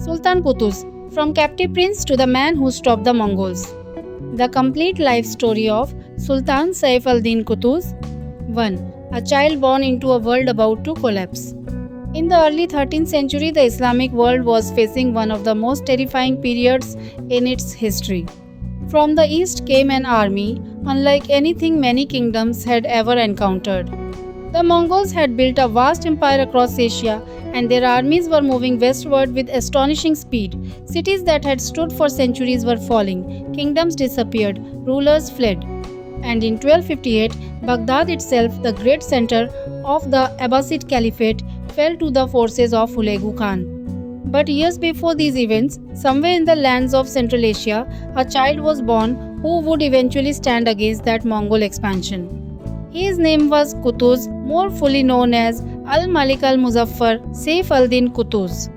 Sultan Qutuz, from captive prince to the man who stopped the Mongols. The complete life story of Sultan Saif al-Din Qutuz. 1. A child born into a world about to collapse. In the early 13th century, the Islamic world was facing one of the most terrifying periods in its history. From the east came an army unlike anything many kingdoms had ever encountered. The Mongols had built a vast empire across Asia, and their armies were moving westward with astonishing speed. Cities that had stood for centuries were falling, kingdoms disappeared, rulers fled. And in 1258, Baghdad itself, the great center of the Abbasid Caliphate, fell to the forces of Hulagu Khan. But years before these events, somewhere in the lands of Central Asia, a child was born who would eventually stand against that Mongol expansion. His name was Qutuz, more fully known as Al-Malik al-Muzaffar Saif al-Din Qutuz.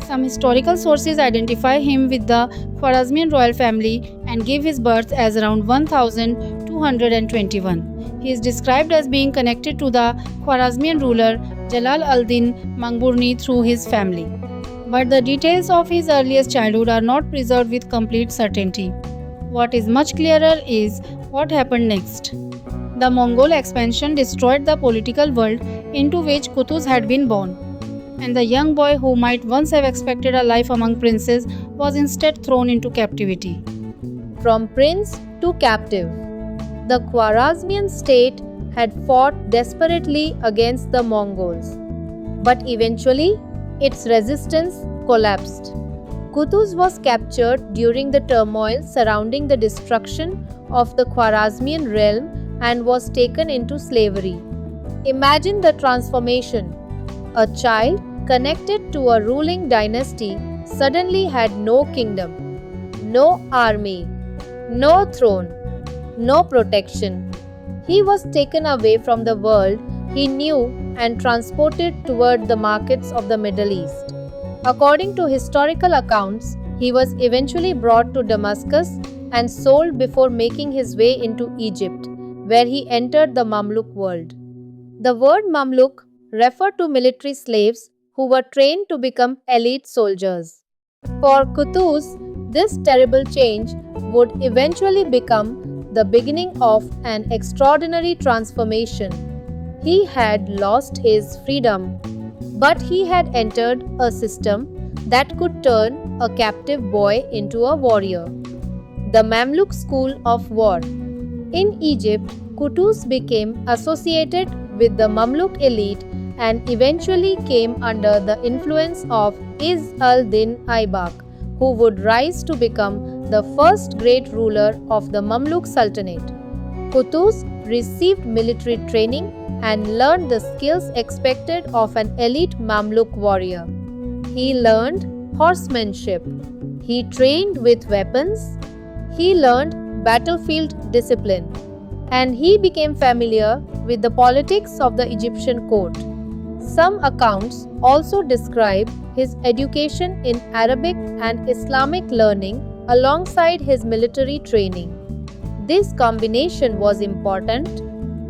Some historical sources identify him with the Khwarezmian royal family and give his birth as around 1221. He is described as being connected to the Khwarezmian ruler Jalal al-Din Mangburni through his family. But the details of his earliest childhood are not preserved with complete certainty. What is much clearer is what happened next. The Mongol expansion destroyed the political world into which Qutuz had been born, and the young boy who might once have expected a life among princes was instead thrown into captivity. From prince to captive, the Khwarezmian state had fought desperately against the Mongols, but eventually its resistance collapsed. Qutuz was captured during the turmoil surrounding the destruction of the Khwarezmian realm and was taken into slavery. Imagine the transformation. A child connected to a ruling dynasty suddenly had no kingdom, no army, no throne, no protection. He was taken away from the world he knew and transported toward the markets of the Middle East. According to historical accounts, he was eventually brought to Damascus and sold before making his way into Egypt, where he entered the Mamluk world. The word Mamluk referred to military slaves who were trained to become elite soldiers. For Qutuz, this terrible change would eventually become the beginning of an extraordinary transformation. He had lost his freedom, but he had entered a system that could turn a captive boy into a warrior. The Mamluk School of War. In Egypt, Qutuz became associated with the Mamluk elite and eventually came under the influence of Izz al-Din Aibak, who would rise to become the first great ruler of the Mamluk Sultanate. Qutuz received military training and learned the skills expected of an elite Mamluk warrior. He learned horsemanship. He trained with weapons. He learned battlefield discipline. And he became familiar with the politics of the Egyptian court. Some accounts also describe his education in Arabic and Islamic learning alongside his military training. This combination was important.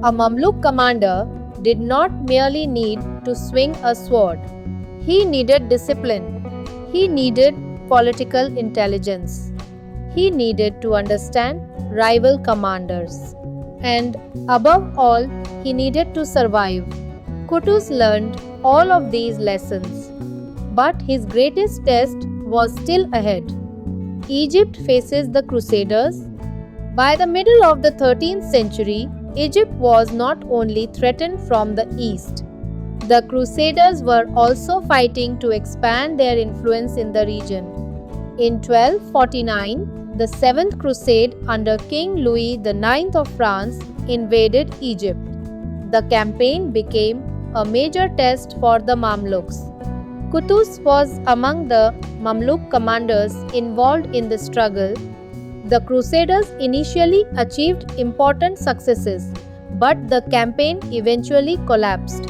A Mamluk commander did not merely need to swing a sword. He needed discipline. He needed political intelligence. He needed to understand rival commanders. And above all, he needed to survive. Qutuz learned all of these lessons. But his greatest test was still ahead. Egypt faces the Crusaders. By the middle of the 13th century, Egypt was not only threatened from the east. The Crusaders were also fighting to expand their influence in the region. In 1249, the Seventh Crusade under King Louis IX of France invaded Egypt. The campaign became a major test for the Mamluks. Qutuz was among the Mamluk commanders involved in the struggle. The Crusaders initially achieved important successes, but the campaign eventually collapsed.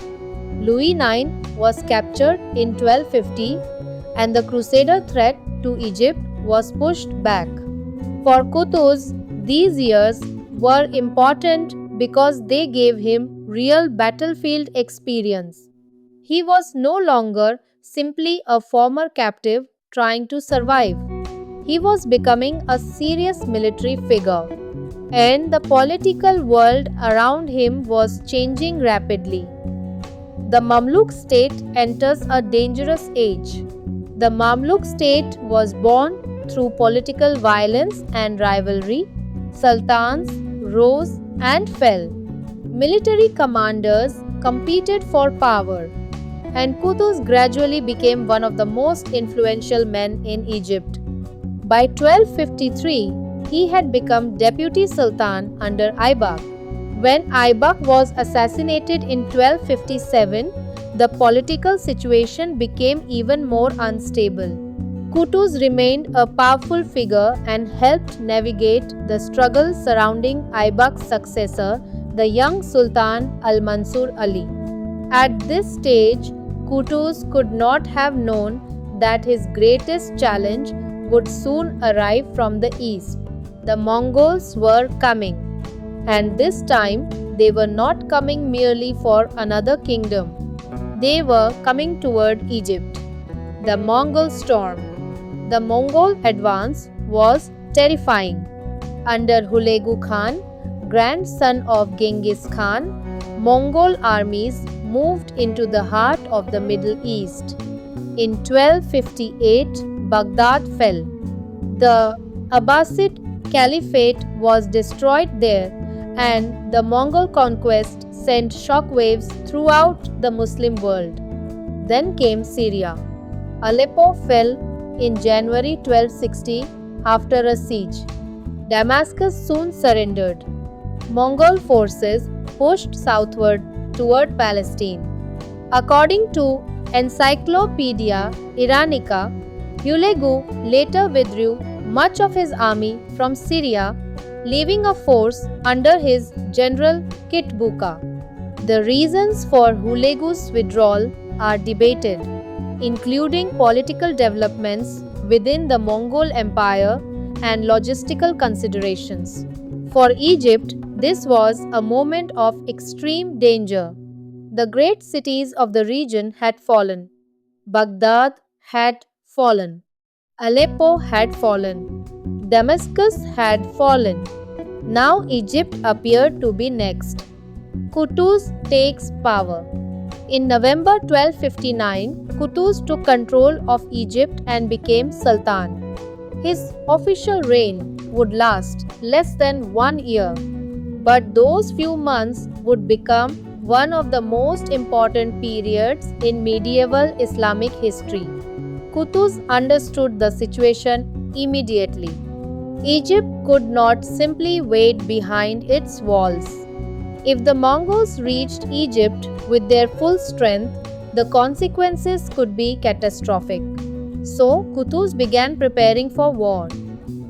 Louis IX was captured in 1250, and the Crusader threat to Egypt was pushed back. For Qutuz, these years were important because they gave him real battlefield experience. He was no longer simply a former captive, trying to survive. He was becoming a serious military figure, and the political world around him was changing rapidly. The Mamluk state enters a dangerous age. The Mamluk state was born through political violence and rivalry. Sultans rose and fell. Military commanders competed for power, and Qutuz gradually became one of the most influential men in Egypt. By 1253, he had become deputy sultan under Aibak. When Aibak was assassinated in 1257, the political situation became even more unstable. Qutuz remained a powerful figure and helped navigate the struggle surrounding Aibak's successor, the young Sultan al-Mansur Ali. At this stage, Qutuz could not have known that his greatest challenge would soon arrive from the east. The Mongols were coming, and this time they were not coming merely for another kingdom. They were coming toward Egypt. The Mongol storm. The Mongol advance was terrifying. Under Hulegu Khan, grandson of Genghis Khan, Mongol armies moved into the heart of the Middle East. In 1258, Baghdad fell. The Abbasid Caliphate was destroyed there, and the Mongol conquest sent shockwaves throughout the Muslim world. Then came Syria. Aleppo fell in January 1260 after a siege. Damascus soon surrendered. Mongol forces pushed southward toward Palestine. According to Encyclopedia Iranica, Hulegu later withdrew much of his army from Syria, leaving a force under his general Kitbuqa. The reasons for Hulegu's withdrawal are debated, including political developments within the Mongol Empire and logistical considerations. For Egypt, this was a moment of extreme danger. The great cities of the region had fallen. Baghdad had fallen. Aleppo had fallen. Damascus had fallen. Now Egypt appeared to be next. Qutuz takes power. In November 1259, Qutuz took control of Egypt and became Sultan. His official reign would last less than 1 year, but those few months would become one of the most important periods in medieval Islamic history. Qutuz understood the situation immediately. Egypt could not simply wait behind its walls. If the Mongols reached Egypt with their full strength, the consequences could be catastrophic. So, Qutuz began preparing for war.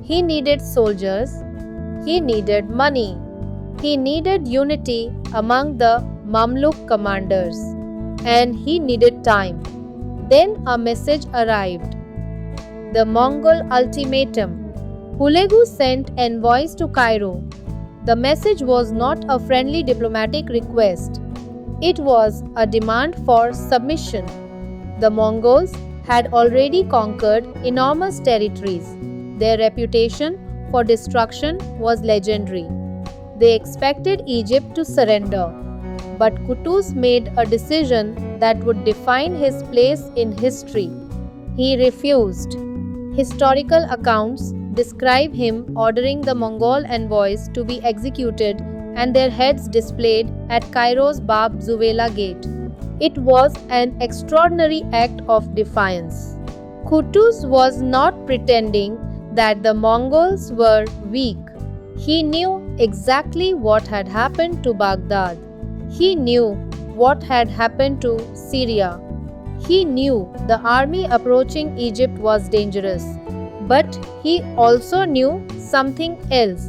He needed soldiers, he needed money, he needed unity among the Mamluk commanders, and he needed time. Then a message arrived. The Mongol ultimatum. Hulegu sent envoys to Cairo. The message was not a friendly diplomatic request. It was a demand for submission. The Mongols had already conquered enormous territories. Their reputation for destruction was legendary. They expected Egypt to surrender. But Qutuz made a decision that would define his place in history. He refused. Historical accounts describe him ordering the Mongol envoys to be executed and their heads displayed at Cairo's Bab Zuwela gate. It was an extraordinary act of defiance. Qutuz was not pretending that the Mongols were weak. He knew exactly what had happened to Baghdad. He knew what had happened to Syria. He knew the army approaching Egypt was dangerous. But he also knew something else.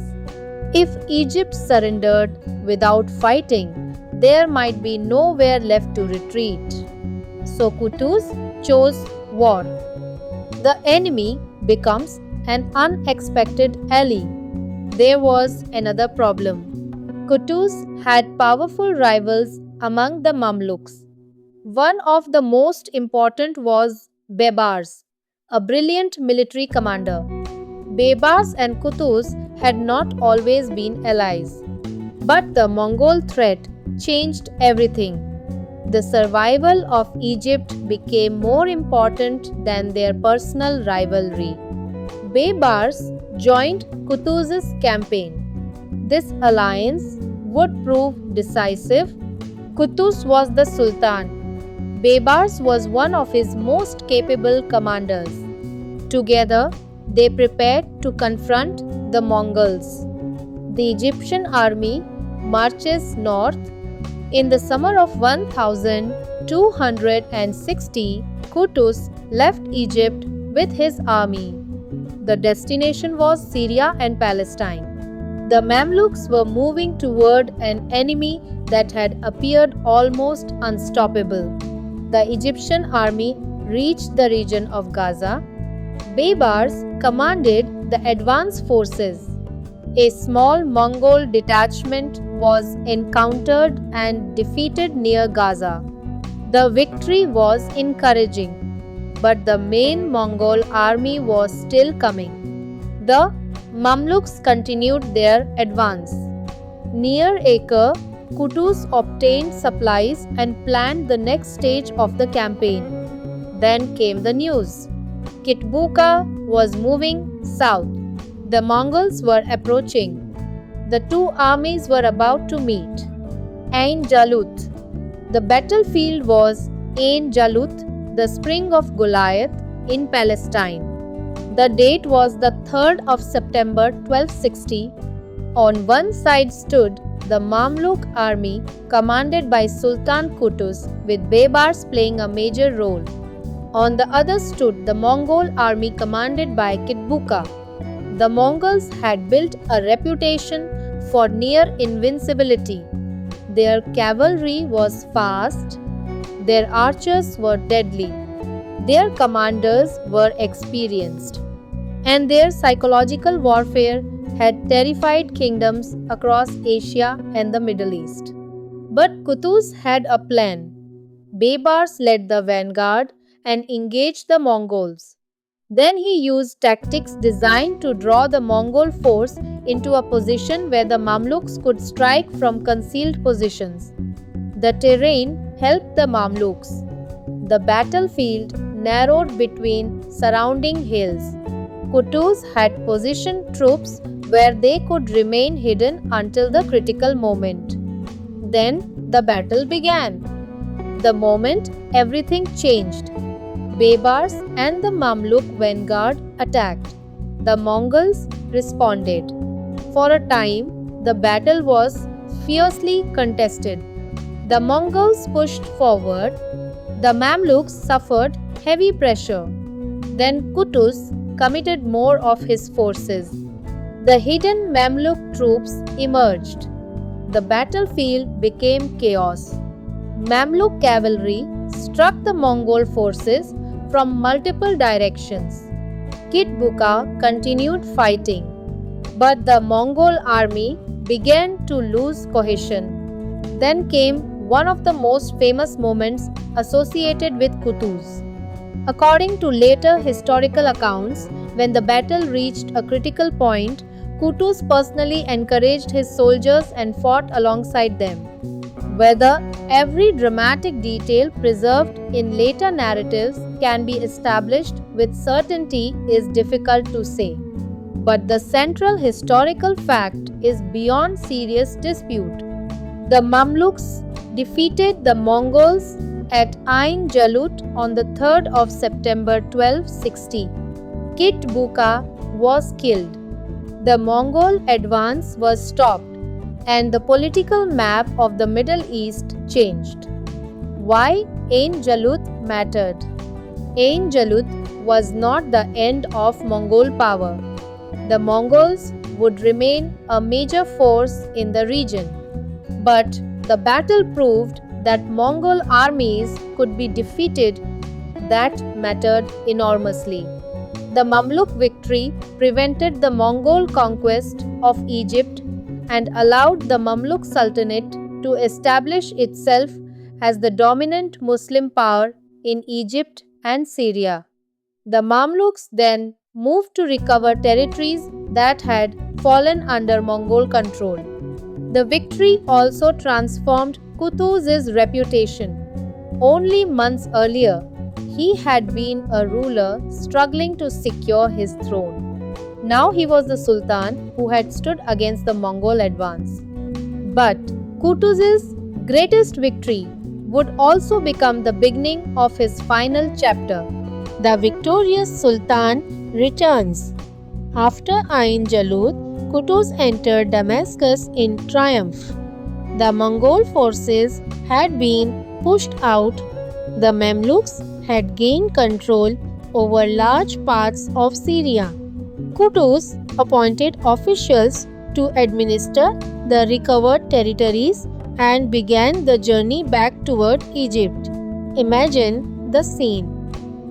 If Egypt surrendered without fighting, there might be nowhere left to retreat. So Qutuz chose war. The enemy becomes an unexpected ally. There was another problem. Qutuz had powerful rivals among the Mamluks. One of the most important was Bebars, a brilliant military commander. Baybars and Qutuz had not always been allies. But the Mongol threat changed everything. The survival of Egypt became more important than their personal rivalry. Baybars joined Qutuz's campaign. This alliance would prove decisive. Qutuz was the Sultan. Baybars was one of his most capable commanders. Together, they prepared to confront the Mongols. The Egyptian army marches north. In the summer of 1260, Qutuz left Egypt with his army. The destination was Syria and Palestine. The Mamluks were moving toward an enemy that had appeared almost unstoppable. The Egyptian army reached the region of Gaza. Baybars commanded the advance forces. A small Mongol detachment was encountered and defeated near Gaza. The victory was encouraging, but the main Mongol army was still coming. The Mamluks continued their advance. Near Acre, Qutuz obtained supplies and planned the next stage of the campaign. Then came the news. Kitbuqa was moving south. The Mongols were approaching. The two armies were about to meet. Ain Jalut. The battlefield was Ain Jalut, the spring of Goliath, in Palestine. The date was the 3rd of September 1260. On one side stood the Mamluk army commanded by Sultan Qutuz, with Baybars playing a major role. On the other stood the Mongol army commanded by Kitbuqa. The Mongols had built a reputation for near invincibility. Their cavalry was fast, their archers were deadly, their commanders were experienced, and their psychological warfare had terrified kingdoms across Asia and the Middle East. But Qutuz had a plan. Baybars led the vanguard and engaged the Mongols. Then he used tactics designed to draw the Mongol force into a position where the Mamluks could strike from concealed positions. The terrain helped the Mamluks. The battlefield narrowed between surrounding hills. Qutuz had positioned troops where they could remain hidden until the critical moment. Then the battle began. The moment everything changed. Baybars and the Mamluk vanguard attacked. The Mongols responded. For a time, the battle was fiercely contested. The Mongols pushed forward. The Mamluks suffered heavy pressure. Then Qutuz committed more of his forces. The hidden Mamluk troops emerged. The battlefield became chaos. Mamluk cavalry struck the Mongol forces from multiple directions. Kitbuqa continued fighting, but the Mongol army began to lose cohesion. Then came one of the most famous moments associated with Qutuz. According to later historical accounts, when the battle reached a critical point, Qutuz personally encouraged his soldiers and fought alongside them. Whether every dramatic detail preserved in later narratives can be established with certainty is difficult to say. But the central historical fact is beyond serious dispute. The Mamluks defeated the Mongols at Ain Jalut on the 3rd of September 1260. Kitbuqa was killed. The Mongol advance was stopped, and the political map of the Middle East changed. Why Ain Jalut mattered? Ain Jalut was not the end of Mongol power. The Mongols would remain a major force in the region. But the battle proved that Mongol armies could be defeated. That mattered enormously. The Mamluk victory prevented the Mongol conquest of Egypt and allowed the Mamluk Sultanate to establish itself as the dominant Muslim power in Egypt and Syria. The Mamluks then moved to recover territories that had fallen under Mongol control. The victory also transformed Qutuz's reputation. Only months earlier, he had been a ruler struggling to secure his throne. Now he was the Sultan who had stood against the Mongol advance. But Qutuz's greatest victory would also become the beginning of his final chapter. The victorious Sultan returns. After Ain Jalut, Qutuz entered Damascus in triumph. The Mongol forces had been pushed out. The Mamluks had gained control over large parts of Syria. Qutuz appointed officials to administer the recovered territories and began the journey back toward Egypt. Imagine the scene.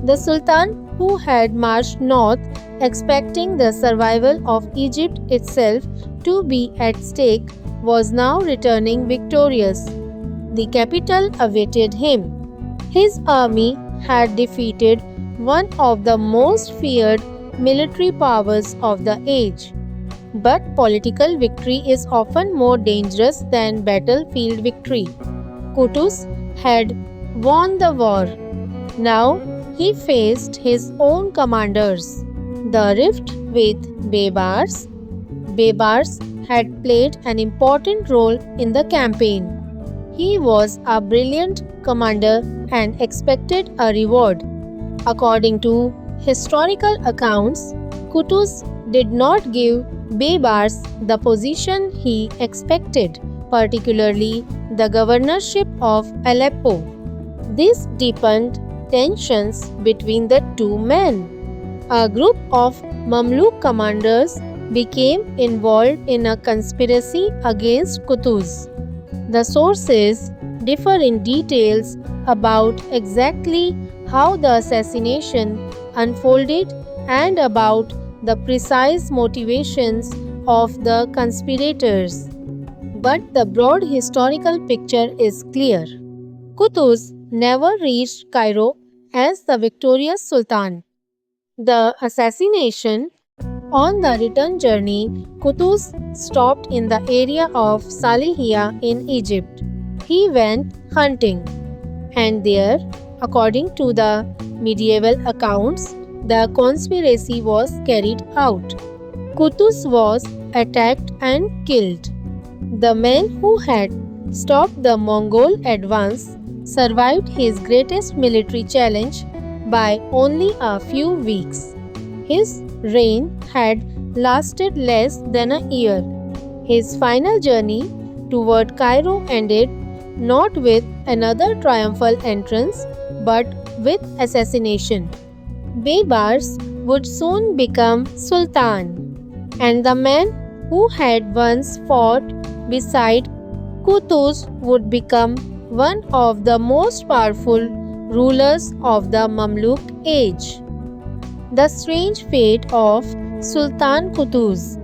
The Sultan, who had marched north expecting the survival of Egypt itself to be at stake, was now returning victorious. The capital awaited him. His army had defeated one of the most feared military powers of the age. But political victory is often more dangerous than battlefield victory. Qutuz had won the war. Now he faced his own commanders. The rift with Baybars. Baybars had played an important role in the campaign. He was a brilliant commander and expected a reward. According to historical accounts, Qutuz did not give Baybars the position he expected, particularly the governorship of Aleppo. This deepened tensions between the two men. A group of Mamluk commanders became involved in a conspiracy against Qutuz. The sources differ in details about exactly how the assassination unfolded and about the precise motivations of the conspirators. But the broad historical picture is clear. Qutuz never reached Cairo as the victorious Sultan. The assassination on the return journey, Qutuz stopped in the area of Salihia in Egypt. He went hunting, and there, according to the medieval accounts, the conspiracy was carried out. Qutuz was attacked and killed. The man who had stopped the Mongol advance survived his greatest military challenge by only a few weeks. His reign had lasted less than a year. His final journey toward Cairo ended not with another triumphal entrance but with assassination. Baybars would soon become Sultan, and the man who had once fought beside Qutuz would become one of the most powerful rulers of the Mamluk age. The strange fate of Sultan Qutuz.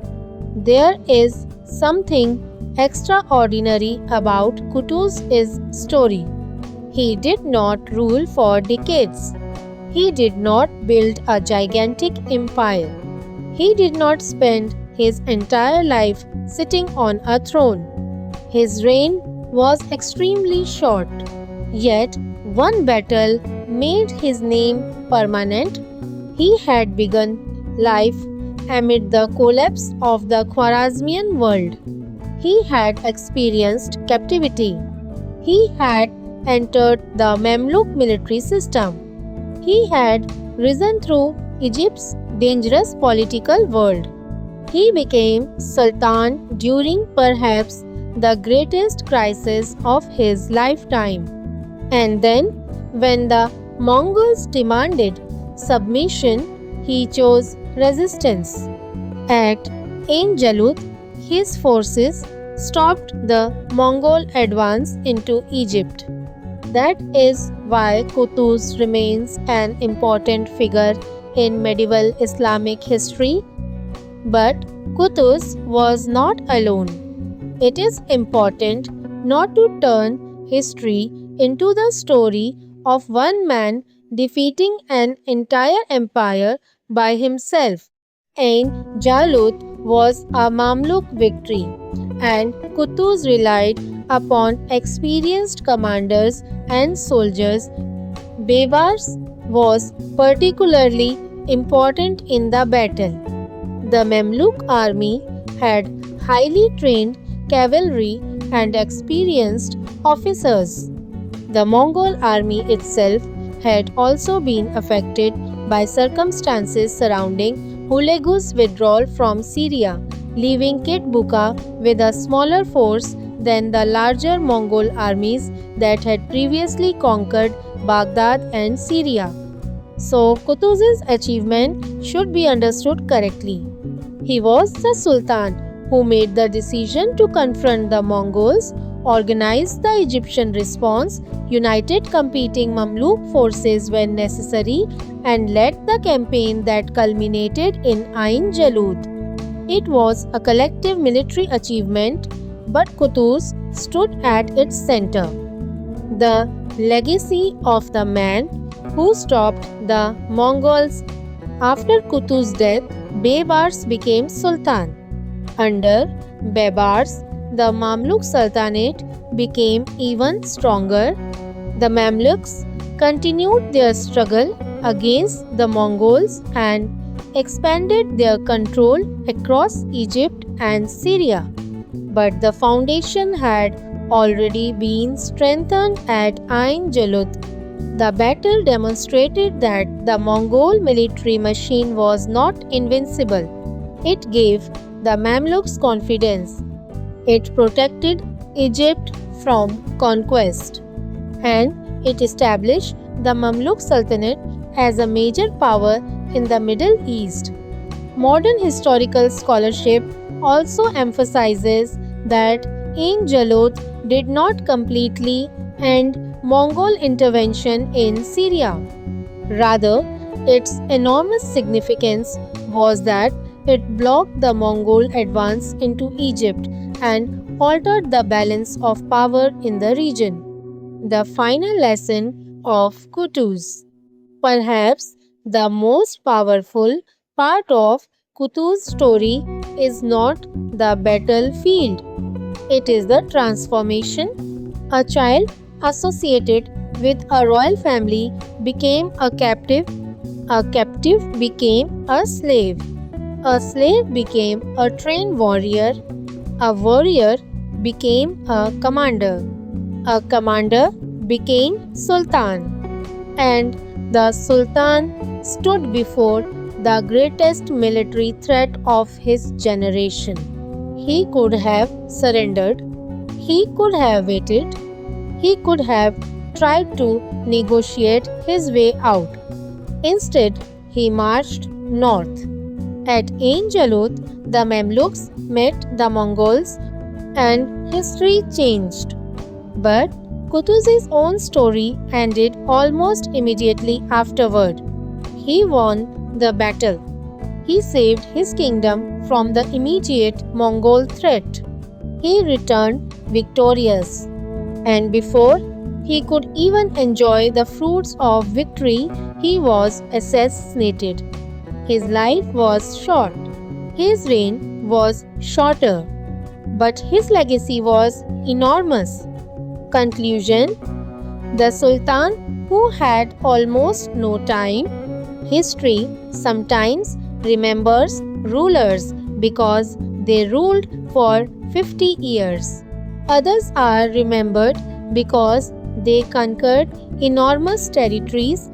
There is something extraordinary about Qutuz's story. He did not rule for decades. He did not build a gigantic empire. He did not spend his entire life sitting on a throne. His reign was extremely short, yet one battle made his name permanent. He had begun life amid the collapse of the Khwarezmian world. He had experienced captivity. He had entered the Mamluk military system. He had risen through Egypt's dangerous political world. He became Sultan during perhaps the greatest crisis of his lifetime. And then, when the Mongols demanded submission, he chose resistance. At Ain Jalut, his forces stopped the Mongol advance into Egypt. That is why Qutuz remains an important figure in medieval Islamic history. But Qutuz was not alone. It is important not to turn history into the story of one man defeating an entire empire by himself. Ain Jalut was a Mamluk victory, and Qutuz relied upon experienced commanders and soldiers. Baybars was particularly important in the battle. The Mamluk army had highly trained cavalry and experienced officers. The Mongol army itself had also been affected by circumstances surrounding Hulagu's withdrawal from Syria, leaving Kitbuqa with a smaller force than the larger Mongol armies that had previously conquered Baghdad and Syria. So, Qutuz's achievement should be understood correctly. He was the Sultan who made the decision to confront the Mongols, organized the Egyptian response, united competing Mamluk forces when necessary, and led the campaign that culminated in Ain Jalut. It was a collective military achievement, but Qutuz stood at its center. The legacy of the man who stopped the Mongols. After Qutuz's death, Baybars became Sultan. Under Baybars, the Mamluk Sultanate became even stronger. The Mamluks continued their struggle against the Mongols and expanded their control across Egypt and Syria. But the foundation had already been strengthened at Ain Jalut. The battle demonstrated that the Mongol military machine was not invincible. It gave the Mamluks confidence. It protected Egypt from conquest. And it established the Mamluk Sultanate as a major power in the Middle East. Modern historical scholarship also emphasizes that Ain Jalut did not completely end Mongol intervention in Syria. Rather, its enormous significance was that it blocked the Mongol advance into Egypt and altered the balance of power in the region. The final lesson of Qutuz. Perhaps the most powerful part of Qutuz's story is not the battlefield, it is the transformation. A child associated with a royal family became a captive became a slave became a trained warrior, a warrior became a commander became Sultan, and the Sultan stood before the greatest military threat of his generation. He could have surrendered, he could have waited, he could have tried to negotiate his way out. Instead, he marched north. At Ain Jalut, the Mamluks met the Mongols and history changed. But Qutuz's own story ended almost immediately afterward. He won the battle. He saved his kingdom from the immediate Mongol threat. He returned victorious. And before he could even enjoy the fruits of victory, he was assassinated. His life was short. His reign was shorter. But his legacy was enormous. Conclusion. The Sultan who had almost no time. History sometimes remembers rulers because they ruled for 50 years. Others are remembered because they conquered enormous territories.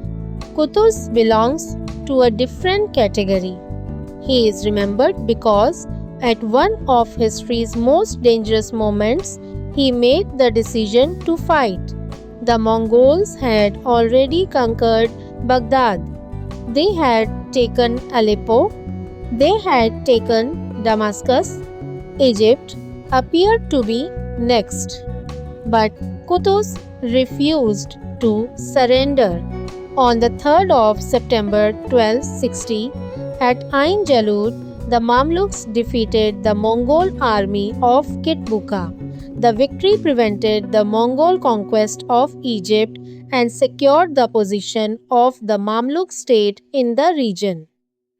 Qutuz belongs to a different category. He is remembered because at one of history's most dangerous moments, he made the decision to fight. The Mongols had already conquered Baghdad. They had taken Aleppo. They had taken Damascus. Egypt appeared to be next. But Qutuz refused to surrender. On the 3rd of September 1260, at Ain Jalut, the Mamluks defeated the Mongol army of Kitbuqa. The victory prevented the Mongol conquest of Egypt and secured the position of the Mamluk state in the region.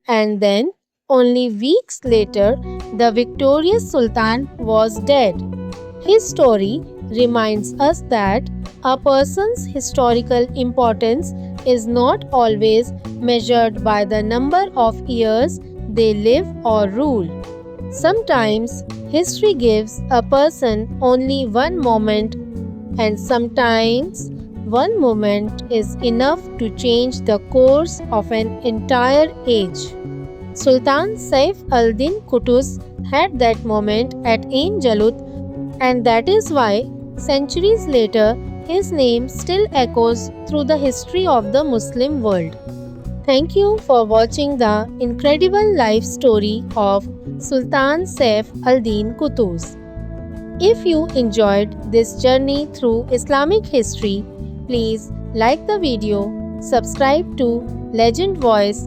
And then, only weeks later, the victorious Sultan was dead. His story reminds us that a person's historical importance is not always measured by the number of years they live or rule. Sometimes history gives a person only one moment, and sometimes one moment is enough to change the course of an entire age. Sultan Saif al-Din Qutuz had that moment at Ain Jalut, and that is why, centuries later, his name still echoes through the history of the Muslim world. Thank you for watching the incredible life story of Sultan Saif al-Din Qutuz. If you enjoyed this journey through Islamic history, please like the video, subscribe to Legend Voice,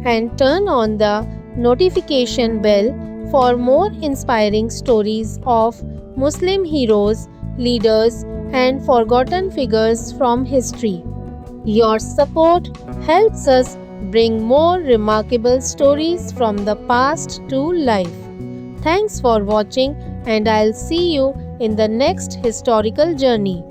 and turn on the notification bell for more inspiring stories of Muslim heroes, leaders, and forgotten figures from history. Your support helps us bring more remarkable stories from the past to life. Thanks for watching, and I'll see you in the next historical journey.